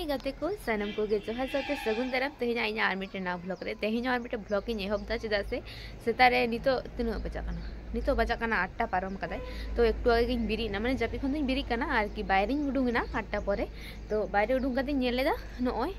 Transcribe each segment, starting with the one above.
गाते को सनम को गे जोहार साथे सगुन दाराम तेहेना इना आर मिटे ना ब्लॉग रे तेहेना आर मिटे ब्लॉग इन एहब दा चेदा से सेता रे नितो तिनो बजा काना 8टा पारम कदाय तो एकटू आगे गिन बिरी ना माने जापी खन दिन बिरी काना आर की बायरिंग उडुंगना 8टा परे तो बायरे उडुंग काते नेल लेदा नोय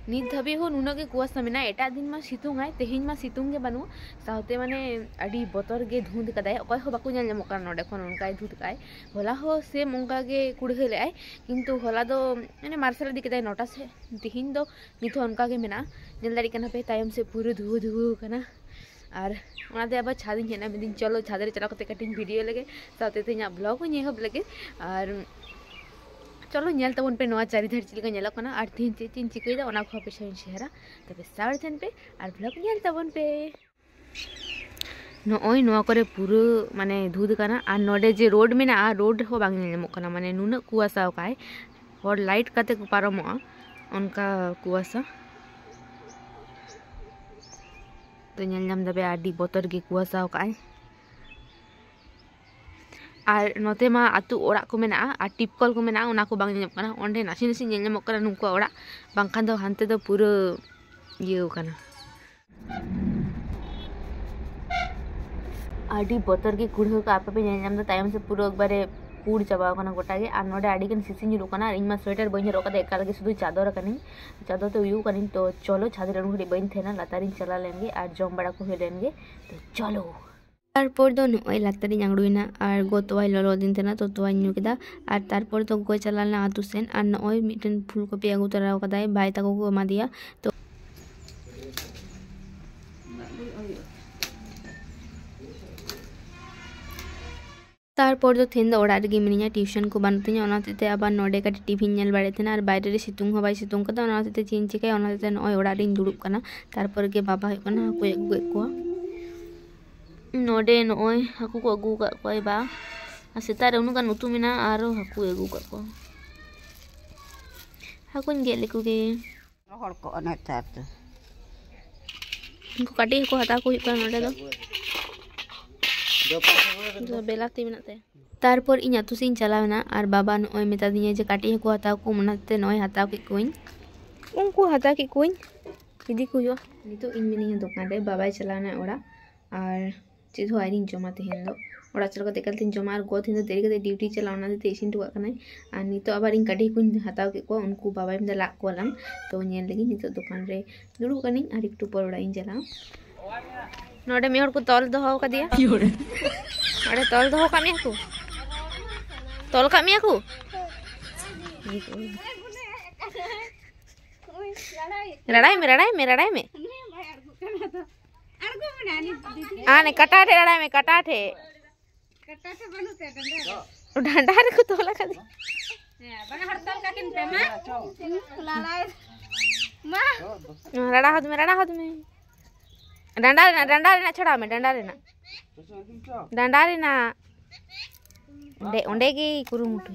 नित धाबी हो नुना के कुआसा मेना एटा दिन मा सितुंग आय तेहेन मा सितुंग गे बानु साउते माने अडी बोतर गे धुंद कदाय अकय हो बाकु नेल नमक नोडे खन उनकाय धुत काय होला हो से मंगा गे कुड़हेले आय किंतु होला दो माने मार्शल दी कदाय नोटा से तेहेन दो नितो उनका गे मेना नेल दाड़ी कना पे तायम से पूरे धुव कना और ओनाते अब छादिन हेना मिदिन चलो छादरे चला कते कटिंग वीडियो लगे साउते तेना ब्लॉग को नेहब लगे और चलो नेल तबन पे नवा चारिधार चिलका नेलो कना और तीन तीन चिकईदा ओना को पे शेहरा तबे सावर थेन पे और ब्लॉग नेल तबन पे नोय नवा करे पूरा माने धुद कना और नोडे जे रोड में ना रोड हो बांग नेमो कना माने नुना कुआसा काय और लाइट कते को पारमो उनका कुआसा तो नेल नाम दबे आडी बोतर गे कुआसा काय और नोते मा आतु ओड़ा को मेना और टिपकल को मेना ओना को बांग नेम कना ओंडे नासी नासी नेल नेमो कना नुको ओड़ा बांखान दो हानते दो पूरा इयो कना आडी बोतर गे कुड़हो का आपे नेल नाम द तायम से पूरा एकबारे पूड़ चाबा कना गोटा गे और नोडे आडी गन सिसिन जुलु कना इन मा स्वेटर बइन रोका दे एकाल गे सुदु चादर कनी चादर तो यू कनी तो चलो छादरे उनगडी बइन थेना लातारिन चला लेंगे और जम बड़ा को हो लेंगे तो चलो तारपर दो नय लातारी आंगड़ुइना और गो तोवाई ललो दिन थेना तो तोवाई न्यू केदा और तारपर तो गो चलाना आतु सेन और नय मिटन फुलकपि आगु तराव कदाय भाई ताको को एमा दिया तो तारपर दो थेन दो ओड़ा रेगे मिनिया ट्यूशन को बानुतिया ओनाते आबार नोडे काटी टीवी नेल बाड़े थेना और बायरे रे सितुंग हो बाय सितुंग कदा ओनाते चेन चिकाय ओनाते नय ओड़ा रिन दुड़ुब कना तारपर गे बाबा हो कना को अगु को नोडे नय हाकु को अगु का कोई बा सेता रे उनुगान उतु मेना आरो हाकु अगु का को हाकुन गेले को गे हर को अनता तो इनको काटी को हता को हिका नोडे दो बेलाती मेनाते तारपर इन आतु सिन चलावना और बाबा नय मेता दिए जे काटी को हता को मनाते नय हता के कोइन उनको हता के कोइन इदी को जो नितो इन मिनी दुकान रे बाबा चलावना ओड़ा और चीज हो आइरिन जमा तेहेन दो ओड़ा चल कते कल तीन जमा और गो थिन देरी कते ड्यूटी चलावना दे इसिन टुका कनाय और नितो आबार इन काटी को हताव के को उनको बाबा में ला को लाम तो नेल लगी नितो दुकान रे दुड़ु कनी और एकटू पर ओड़ा इन चला नोडे मेहर को तोल दो का दिया अरे तोल दो का मिया को तोल का मिया को लड़ाई में आने कटाटे लड़ाई में कटाटे डंडा रे को तोला का दे बना हड़ताल का किन पे मां लड़ा हाथ में डंडा रे ना छड़ा में डंडा रे ना डे ओंडे की कुरुमुटु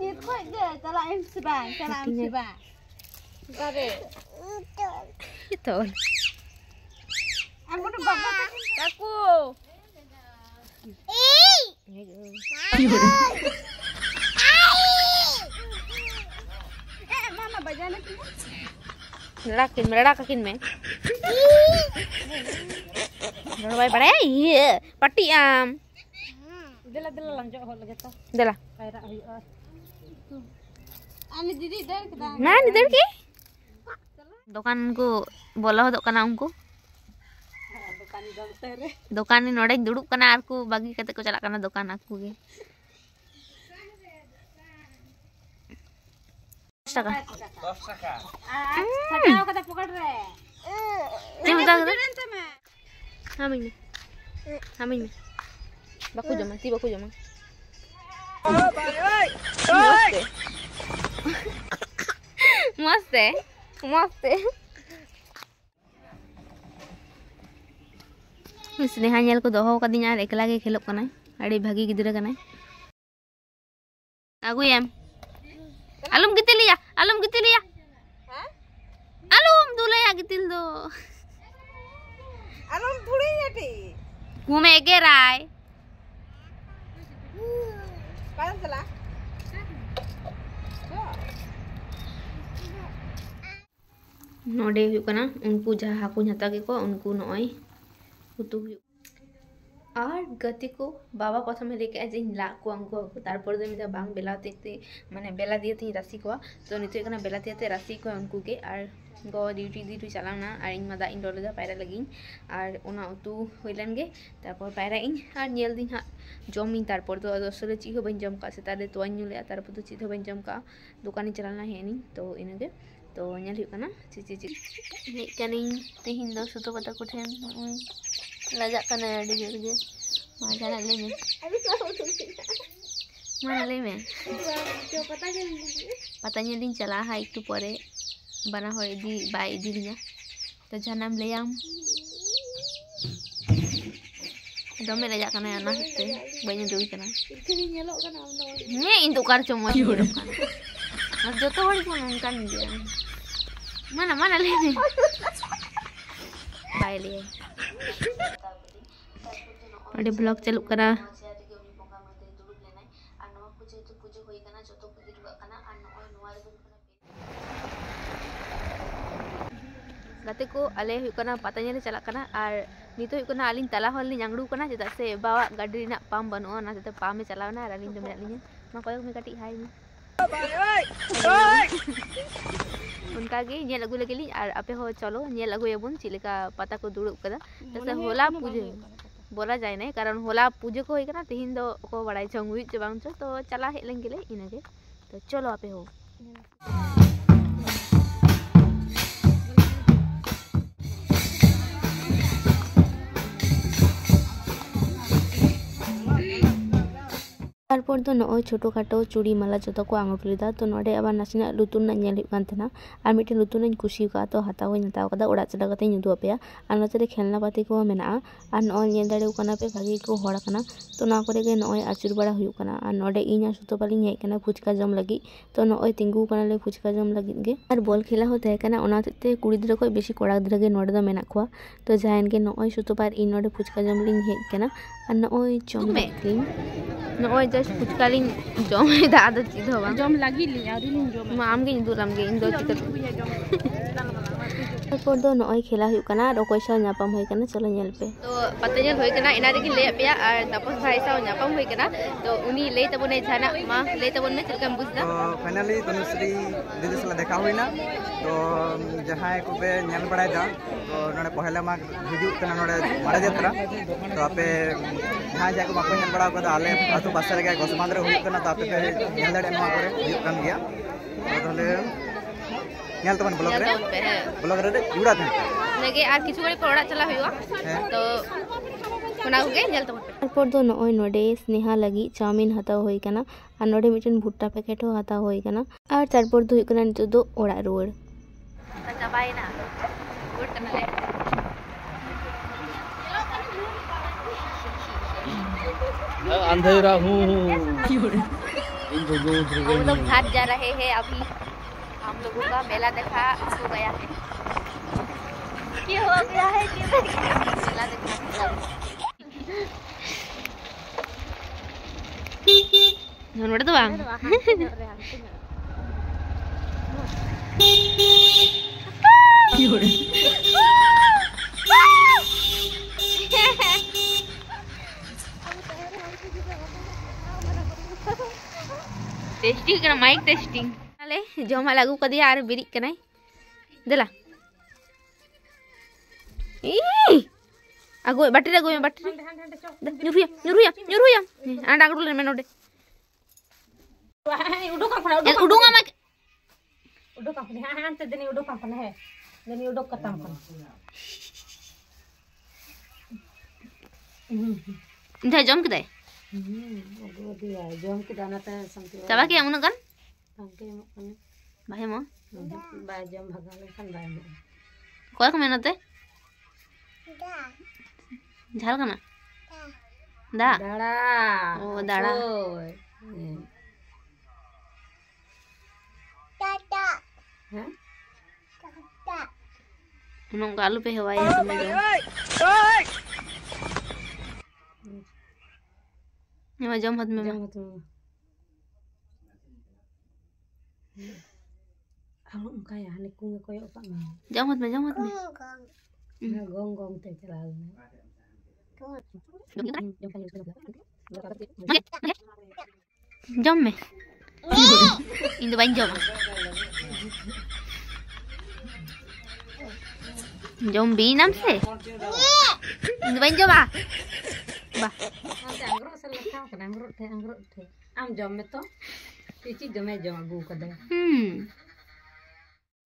ये खोय गे चला एम सिबा करे तो हमको बाबा काकू मामा बजाने की लड़ा का किन में भाई बड़े ये पट्टी आम देला लंजो हो लगे तो देला पैरा हुआ आने दीदी इधर के ना इधर की दुकान को बोला हो कना उनको दुकान नोडे दुड़ुब कना आर को बागी कते को चला कना दुकान आकू गे 10 টাকা सटाओ कते पकड़ रे के बता हमिन में बाकू जमा मस्त स्नेहा नेल को दोहो कदिन और एकला गे खेलोग कनाय आड़ी भागी गिदरा कनाय आगुयम आलम गितिलिया आलम दुलया गितिल दो आलम थोड़ी याटी घूमे गेराय कान चला नोडे हुई कना उनको जहाँ हाकू हता के को उनको नॉय उतु हुई और गति को बाबा प्रथम लेके आज ला को अंको तारपर दो मिदा बांग बेलाते माने बेला दिए थी राशि को तो नितो कना बेला दिए राशि को उनको के और गो ड्यूटी चलावना और इन मादा इन डोले पायरा लगी और उना उतु होइलन गे तारपर पायरा इन और नेल दिन हा जमिन तारपर तो असले चीज बन जम का सेतारे तो नुले तारपर तो चीज बन जम का दुकानी चलाना हेनी तो इनगे तो नेल हुई कना ची हे कनिन तेहिन दो सुतो पता को ठेन लजा कना अड़ी जोर गे मा जाना ले में mana ले में patanya din चला है एक परे बना हो इदी बाय इदी लिया तो जानम ले आम दमे ले जाकना ना हते बने दुई कना इतनी नेलो कना आम दो ने इन दुकार चमो और जो तो हड़ी को उनकान दिया mana ले में बाय ले अरे ब्लॉग चालू करा गाते को आले पाता चला और नितो आलिन तला हॉल आंगड़ू चेदा से बाबा गाड़ी पाम बनू ना पाम चलावना और आलिन मेरा लिया मा कयक में कटी हाय में उनका अगू लगे और आपे हो चलो अगुयाबन चेका पता को दुड़ब कदा जैसे होला पूजे बोला जाए ना कारण होला पूजे को होना तेहन दो को बड़ा चंग हुई चे बांग तो चला हेज लेन गेले इनगे तो चलो आपे हो तारपर तो नॉय छोटो खाटो चूड़ी माला जो को आंगड़ लेदा तो नोडे अब नासिना लुतुन ना नेल कानथना और मिटे लुतुन कुशी का तो हताव कदा ओड़ा चला कते उदू पे और नोते खेलना पाती को मेना और नॉय नेल दाड़े कना पे भागी को होड़ कना तो ना करे गे नॉय आचुर बड़ा हुई कना और नोडे इना सुतो पाली हेज कना फुचका जम लगी तो नॉय तिंगू कना ले फुचका जम लगी गे और बॉल खेला हो तहे कना ओना ते कुड़ी गिद्रा को बेसी कोड़ा गिद्रा गे नोडे दा मेना को तो जायन के नॉय सुतो पार इन नोडे फुचका जम लिंग हेज कना और नॉय जम लिंग नॉय जस्ट फुचका लिंग जम दादा चीज होवा जम लागी ली आरी लिंग जम आम गे दुलाम गे इन दो चिकन तारपर दो नॉय खेला हुई कना रकोय साव नापाम हुई कना चलो नेल पे तो पता नेल हुई कना इना रेगी ले पेया और तापस भाई साव नापाम हुई कना तो उनी ले तबने जाना मा ले तबन में चलकम बुझदा तो फाइनली तनुश्री दीदी सला देखा हुईना तो जहां को पे नेल बड़ाय दा तो नडे पहला मा हिजु कना नडे मारा जत्रा तो आपे जहां जाको बाको नेल बड़ा कदा आले आतु पासे रे गोसमांद्र हुई कना तो आपे नेल दाड़े मा करे हिजु कन गया तो तले नेल तबन ब्लॉग रे जुड़ा था लगे आर किछु गड़ी पड़ा चला हुआ तो ओना होगे नेल तबन तारपर दो नॉय नोडे स्नेहा लगी चाउमिन हताव होई कना और नोडे मिटन भुट्टा पैकेट हो हताव होई कना और तारपर दो कना नितो दो ओड़ा रोड चाबायना गुड कना ले अंधेरा हूँ हम लोग घाट जा रहे हैं अभी हम लोगों का मेला देखा हो गया है क्या हो गया है मेला देखा नोड़ दो बांग टेस्टिंग करना माइक टेस्टिंग अले जमा लागू कदी यार बिरी कनाई देला ई आगो बैटरी नुरुया आंडा आंगड़ू में नोडे उडोका उडोंगा मा उडोका हां ते देनी उडोका पन है देनी उडोक कतम पन इंधा जम कदे जम के दाना ते समते चाबा के उन गन के भाई मो बाय जम भगाले खन बाय कोय को मेनते झाल कना दा दाड़ा ओ दाड़ा टाटा हैं टाटा नो गालू पे हवाई समय जो ये जम हाथ में Kalau kaya hani kunga koyo pak me. Jom mot me Gong gong te celal me. jom me Indo bain jom jom bi nam se Indo bain jom ba Nanti anggruk selekau kan anggruk te. Am jom me to. Cici jome jom agu kada.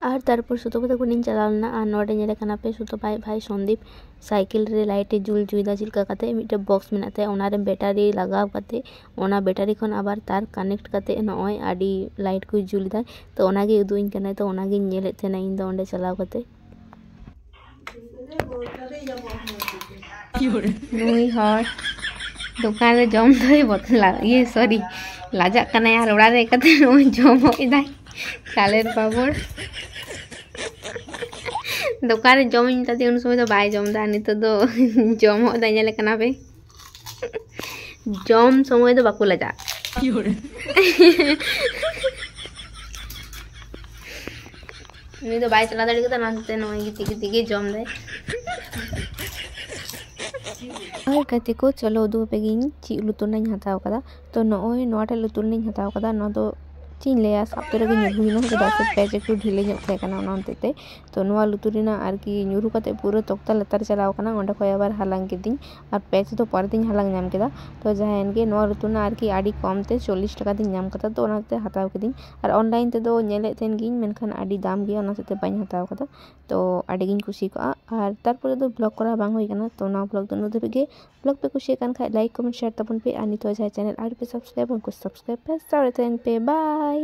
আর তারপর সুতো কথা কোন চালাল না আর নড়ে ñele kana pe সুতো ভাই Sandeep cycle রে লাইটে জুল জুইদা চিলকা কাতে মিটে বক্স মেনাতে ওনারে ব্যাটারি লাগাव কাতে ওনা ব্যাটারি খন আবার তার কানেক্ট কাতে নয় আডি লাইট কই জুলিদা তো ওনাগে উদুইন কানা তো ওনাগে ñele থেনা ইন দ ওন্ডে চালাव কাতে নুই হর দোকান রে জম ধই বতলা ये सॉरी লাজা কানা यार ওড়া রে কাতে নুই জম হইদাই চালের পাপড় দোকানে জমিন তাতে উন সময় তো বাই জমদা নিতো তো জম হদাই ñele kana pe জম সময় তো বাকু লাজা নি তো বাই চলা দাড়ি কত নাতে নয় গিতি গে জম দে और कहते को चलो दो पेगिंग ची लुतुर नहीं हताव कदा तो नोय नोटा लुतुर नहीं हताव कदा नो तो चीन ले साप्तो रगे ᱧᱩᱨᱩᱭᱱᱟ ᱪᱮᱫᱟᱜ ᱥᱮ ᱯᱮᱪ ᱮᱠᱴᱩ ढिले ᱧᱚᱜ ᱛᱟᱦᱮᱸ ᱠᱟᱱᱟ ᱚᱱᱟ ᱦᱚᱛᱮᱡ ᱛᱮ ᱱᱚᱣᱟ ᱞᱩᱛᱩᱨᱤᱱᱟ ᱟᱨᱠᱤ ᱧᱩᱨᱩ ᱠᱟᱛᱮ ᱯᱩᱨᱟᱹ ᱛᱚᱠᱛᱟ ᱞᱟᱛᱟᱨ ᱪᱟᱞᱟᱣ ᱠᱟᱱᱟ ᱚᱸᱰᱮ ᱠᱷᱚᱡ ᱟᱵᱟᱨ ᱦᱟᱞᱟᱝ ᱠᱤᱫᱤᱧ ᱟᱨ ᱯᱮᱪ ᱫᱚ ᱯᱚᱨᱮ ᱛᱤᱧ ᱦᱟᱞᱟᱝ ᱧᱟᱢ ᱠᱮᱫᱟ ᱛᱚ ᱡᱟᱦᱟᱸᱭ ᱜᱮ ᱱᱚᱣᱟ ᱞᱩᱛᱩᱨᱤᱱᱟ ᱟᱨᱠि ᱟᱹᱰᱤ ᱠᱚᱢ ᱛᱮ 40 ᱴᱟᱠᱟ ᱛᱤᱧ ᱧᱟᱢ ᱠᱟᱫᱟ ᱛᱚ ᱚᱱᱟᱛᱮ ᱦᱟᱛᱟᱣ ᱠᱤᱫᱤᱧ ᱟᱨ ᱚᱱᱞᱟᱭᱤᱱ ᱛᱮᱫᱚ ᱧᱮᱞᱮᱫ ᱛᱟᱦᱮᱱ ᱜᱤᱧ ᱢᱮᱱᱠᱷᱟᱱ ᱟᱹᱰᱤ ᱫᱟᱢ ᱜᱮᱭᱟ ᱚᱱᱟ ᱦᱚᱛᱮᱡ ᱛᱮ ᱵᱟᱹᱧ ᱦᱟᱛᱟᱣ ᱠᱟᱫᱟ ᱛᱚ ᱟᱹᱰᱤ ᱜᱤᱧ ᱠᱩᱥᱤ ᱠᱚᱜᱼᱟ ᱟᱨ ᱛᱟᱨᱯᱚᱨᱮ ᱫᱚ ব্লগ করা ᱵᱟᱝ ᱦᱩᱭ ᱠᱟᱱᱟ ᱛᱚ ᱱᱚᱣᱟ ব্লগ ᱫᱚ ᱱᱩᱱᱟᱹᱜ ᱫᱷᱟᱹᱵᱤᱡ ᱜᱮ ব্লগ ᱯᱮ ᱠᱩᱥᱤᱭᱟᱜ ᱠᱟᱱ ᱠᱷᱟᱡ ᱞᱟᱭᱤᱠ ᱠᱚᱢᱮᱱᱴ শেয়ার ᱛᱟᱵᱚᱱ ᱯᱮ ᱟᱨ ᱱᱤᱛᱚᱜ ᱡᱟᱦᱟᱸ ᱪᱮᱱᱮᱞ ᱟᱹᱣᱨᱤ ᱯᱮ ᱥᱟᱵᱥᱠᱨᱟᱭᱤᱵ ᱩᱱᱠᱩ ᱥᱟᱵᱥᱠᱨᱟᱭᱤᱵ ᱯᱮ ᱥᱟᱶᱛᱮ ᱛᱟᱦᱮᱱ ᱯᱮ ᱵᱟᱭ